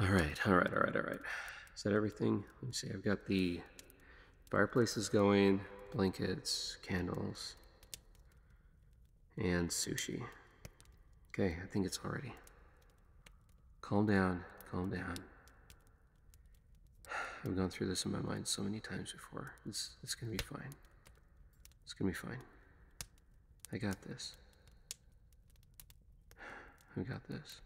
All right. Is that everything? Let me see. I've got the fireplaces going, blankets, candles, and sushi. Okay, I think it's all ready. Calm down, calm down. I've gone through this in my mind so many times before. It's gonna be fine. It's gonna be fine. I got this. I got this.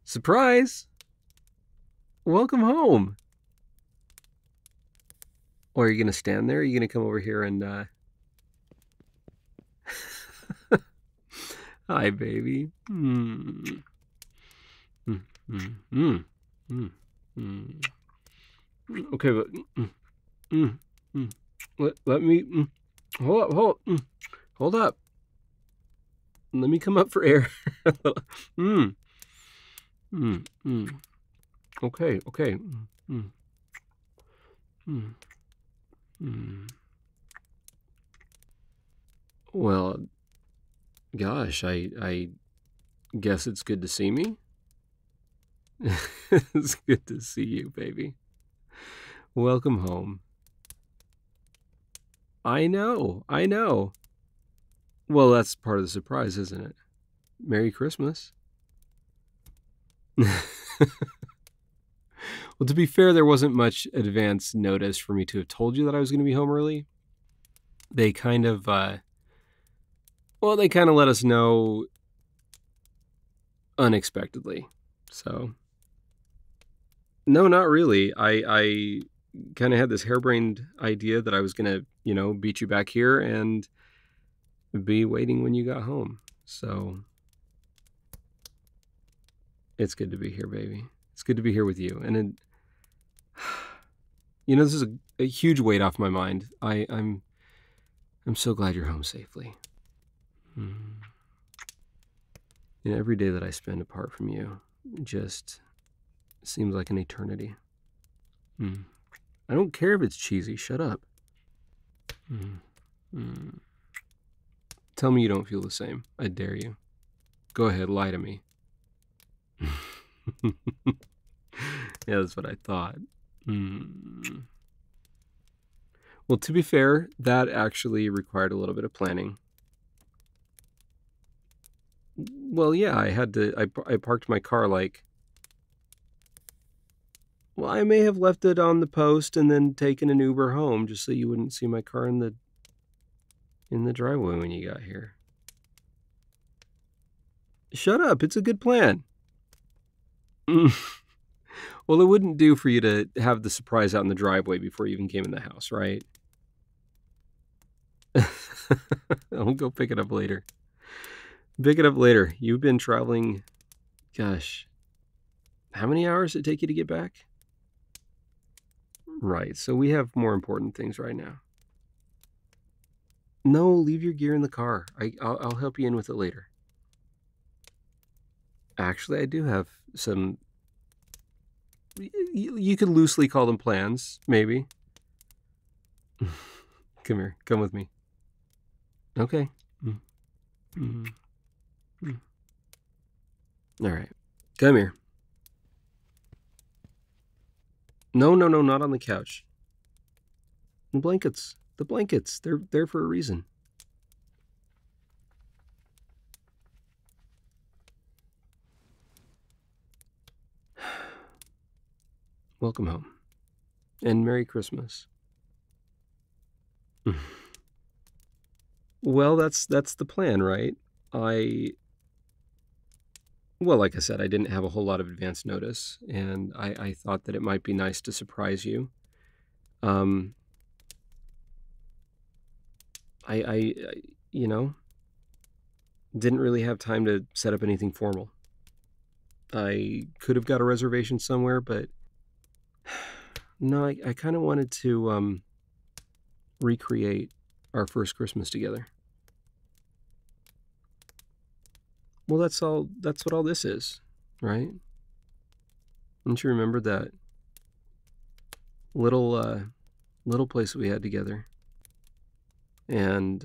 Surprise! Welcome home. Or are you gonna stand there? Or are you gonna come over here and hi baby. Okay, but let me hold up. Let me come up for air. Okay. Well, gosh, I guess it's good to see me. It's good to see you, baby. Welcome home. I know. Well, that's part of the surprise, isn't it? Merry Christmas. Well, to be fair, there wasn't much advance notice for me to have told you that I was going to be home early. They kind of, let us know unexpectedly. So, no, not really. I kind of had this harebrained idea that I was going to, beat you back here and be waiting when you got home. So, it's good to be here, baby. It's good to be here with you. And this is a huge weight off my mind. I'm so glad you're home safely. Every day that I spend apart from you just seems like an eternity. I don't care if it's cheesy. Shut up. Tell me you don't feel the same. I dare you. Go ahead, lie to me. Yeah, that's what I thought. Well, to be fair, that actually required a little bit of planning. Well, yeah, I parked my car well, I may have left it on the post and then taken an Uber home just so you wouldn't see my car in the driveway when you got here. Shut up, it's a good plan. Well, it wouldn't do for you to have the surprise out in the driveway before you even came in the house, right? I'll go pick it up later. You've been traveling, gosh, how many hours did it take you to get back? Right, so we have more important things right now. No, leave your gear in the car. I'll help you in with it later. Actually, I do have some, you could loosely call them plans, maybe. Come here, come with me. Okay. All right, come here. No, not on the couch. The blankets, they're there for a reason. Welcome home. And Merry Christmas. Well, that's the plan, right? Well, like I said, I didn't have a whole lot of advance notice, and I thought that it might be nice to surprise you. I didn't really have time to set up anything formal. I could have got a reservation somewhere, but no, I kind of wanted to recreate our first Christmas together. Well, that's what all this is, right? Don't you remember that little little place that we had together. And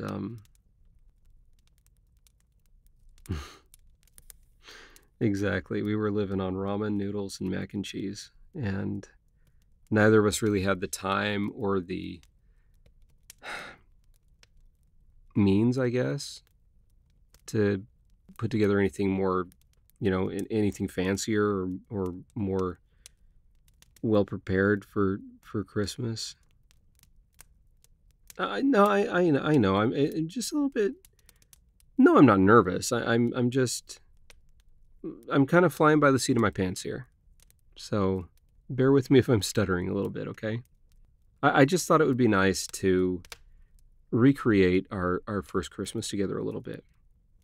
exactly, we were living on ramen noodles and mac and cheese, and neither of us really had the time or the means, I guess, to put together anything more, anything fancier or more well prepared for Christmas. No, I know. I'm just a little bit. No, I'm not nervous. I'm kind of flying by the seat of my pants here. So bear with me if I'm stuttering a little bit, okay? I just thought it would be nice to recreate our first Christmas together a little bit,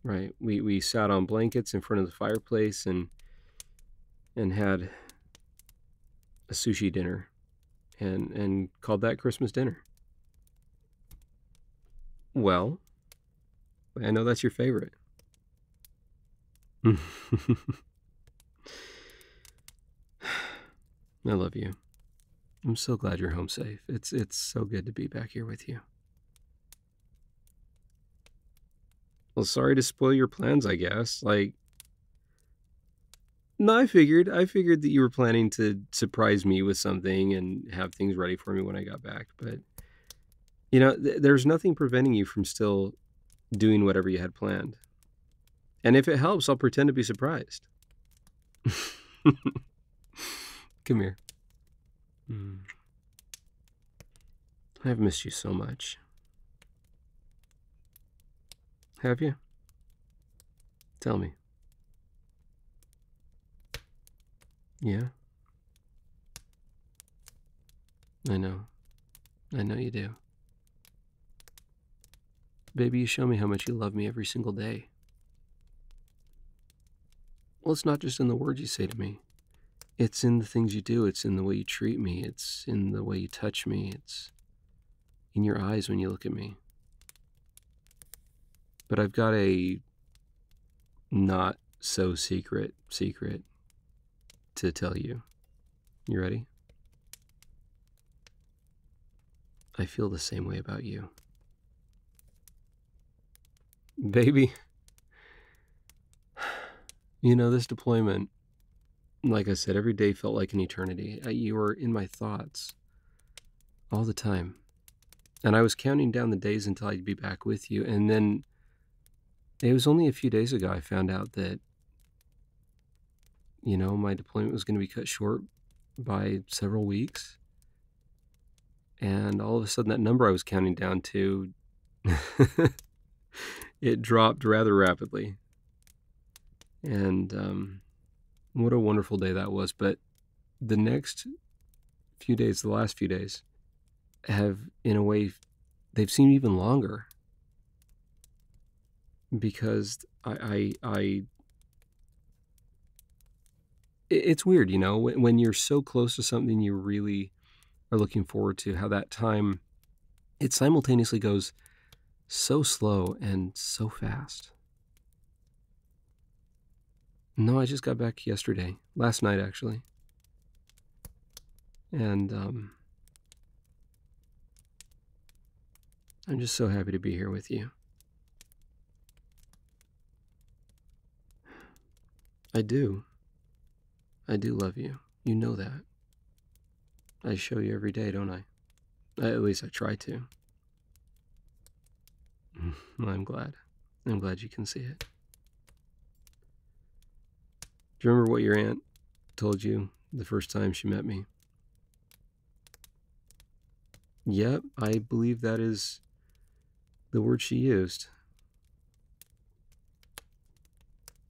right? We sat on blankets in front of the fireplace and had a sushi dinner and called that Christmas dinner. Well, I know that's your favorite. I love you. I'm so glad you're home safe. It's so good to be back here with you. Well, sorry to spoil your plans, I guess. No, I figured that you were planning to surprise me with something and have things ready for me when I got back. But there's nothing preventing you from still doing whatever you had planned. And if it helps, I'll pretend to be surprised. Come here. I've missed you so much. Have you? Tell me. Yeah? I know. I know you do. Baby, you show me how much you love me every single day. Well, it's not just in the words you say to me. It's in the things you do. It's in the way you treat me. It's in the way you touch me. It's in your eyes when you look at me. But I've got a not so secret to tell you. You ready? I feel the same way about you. Baby, this deployment, like I said, every day felt like an eternity. You were in my thoughts all the time. And I was counting down the days until I'd be back with you. And then it was only a few days ago I found out that, my deployment was going to be cut short by several weeks. And all of a sudden that number I was counting down to, it dropped rather rapidly. And what a wonderful day that was. But the next few days, the last few days, have, in a way, they've seemed even longer. Because it's weird, when you're so close to something you really are looking forward to, how that time, it simultaneously goes so slow and so fast. No, I just got back yesterday, last night actually. And I'm just so happy to be here with you. I do love you. You know that. I show you every day, don't I? At least I try to. Well, I'm glad. I'm glad you can see it. Do you remember what your aunt told you the first time she met me? Yep, I believe that is the word she used.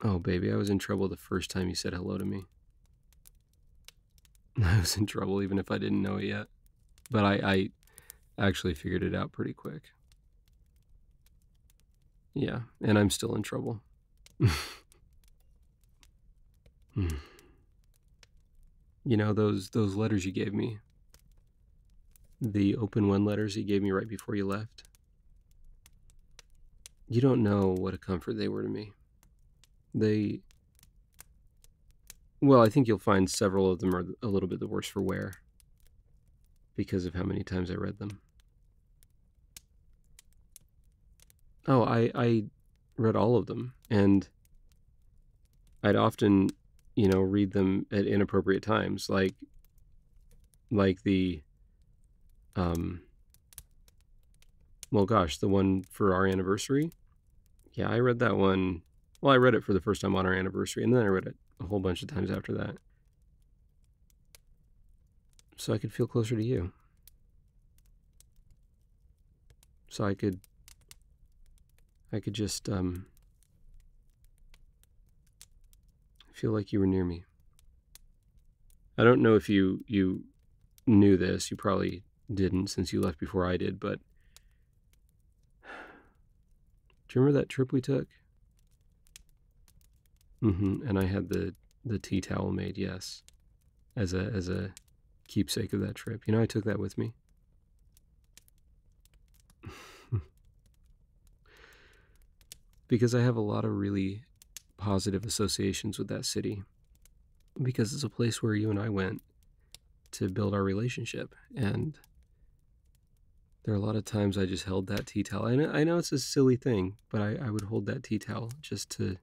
Oh, baby, I was in trouble the first time you said hello to me. I was in trouble even if I didn't know it yet. But I actually figured it out pretty quick. Yeah, and I'm still in trouble. Those letters you gave me, the open one letters you gave me right before you left, you don't know what a comfort they were to me. Well, I think you'll find several of them are a little bit the worse for wear. because of how many times I read them. Oh, I read all of them, and I'd often, read them at inappropriate times, like the, well, gosh, the one for our anniversary. Yeah, I read that one. Well, I read it for the first time on our anniversary, and then I read it a whole bunch of times after that, so I could feel closer to you. So I could just feel like you were near me. I don't know if you knew this. You probably didn't, since you left before I did, but do you remember that trip we took? And I had the tea towel made, yes, as a keepsake of that trip. I took that with me. Because I have a lot of really positive associations with that city. Because it's a place where you and I went to build our relationship. And there are a lot of times I just held that tea towel. I know it's a silly thing, but I would hold that tea towel just to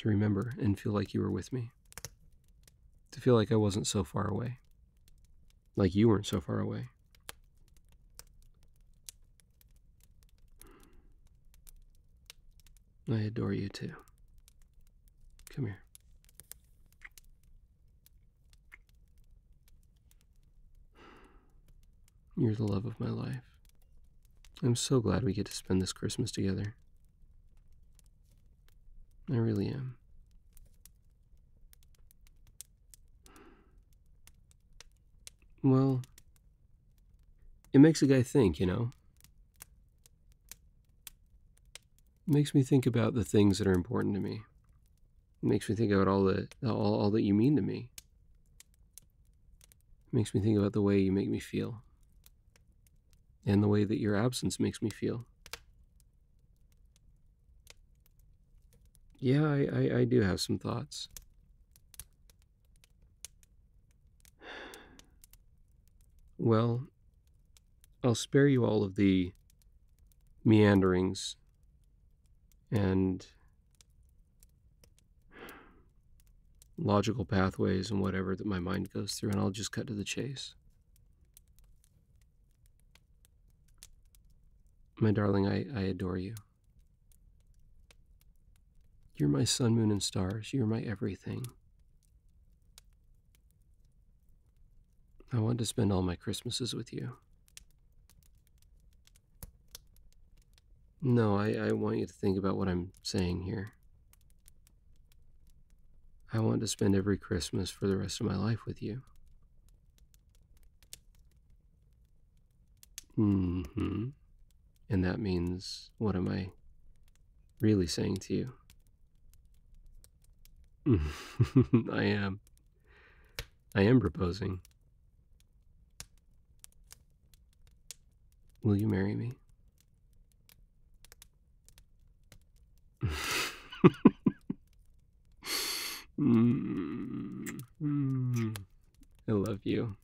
remember and feel like you were with me. To feel like I wasn't so far away. Like you weren't so far away. I adore you too. Come here. You're the love of my life. I'm so glad we get to spend this Christmas together. I really am. Well, it makes a guy think, It makes me think about the things that are important to me. It makes me think about all that you mean to me. It makes me think about the way you make me feel. And the way that your absence makes me feel. Yeah, I do have some thoughts. Well, I'll spare you all of the meanderings and logical pathways and whatever that my mind goes through, and I'll just cut to the chase. My darling, I adore you. You're my sun, moon, and stars. You're my everything. I want to spend all my Christmases with you. No, I want you to think about what I'm saying here. I want to spend every Christmas for the rest of my life with you. And that means, what am I really saying to you? I am proposing. Will you marry me? I love you.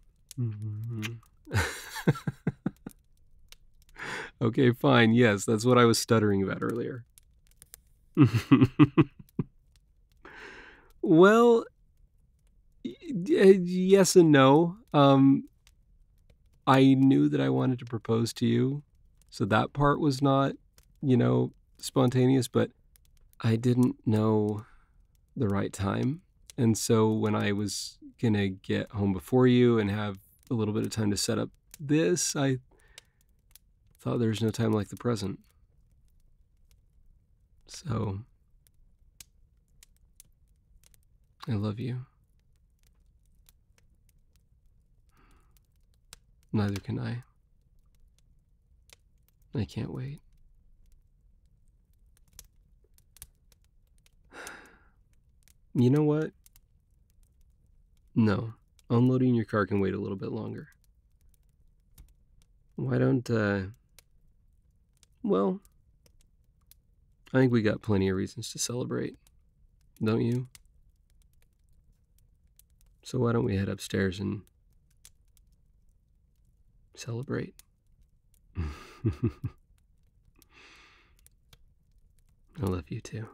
Okay, fine. Yes, that's what I was stuttering about earlier. Well, yes and no. I knew that I wanted to propose to you, so that part was not, spontaneous, but I didn't know the right time. And so when I was gonna get home before you and have a little bit of time to set up this, I thought there's no time like the present. So, I love you. Neither can I. I can't wait. You know what? No. Unloading your car can wait a little bit longer. Why don't, well, I think we got plenty of reasons to celebrate, don't you? So why don't we head upstairs and celebrate? I love you too.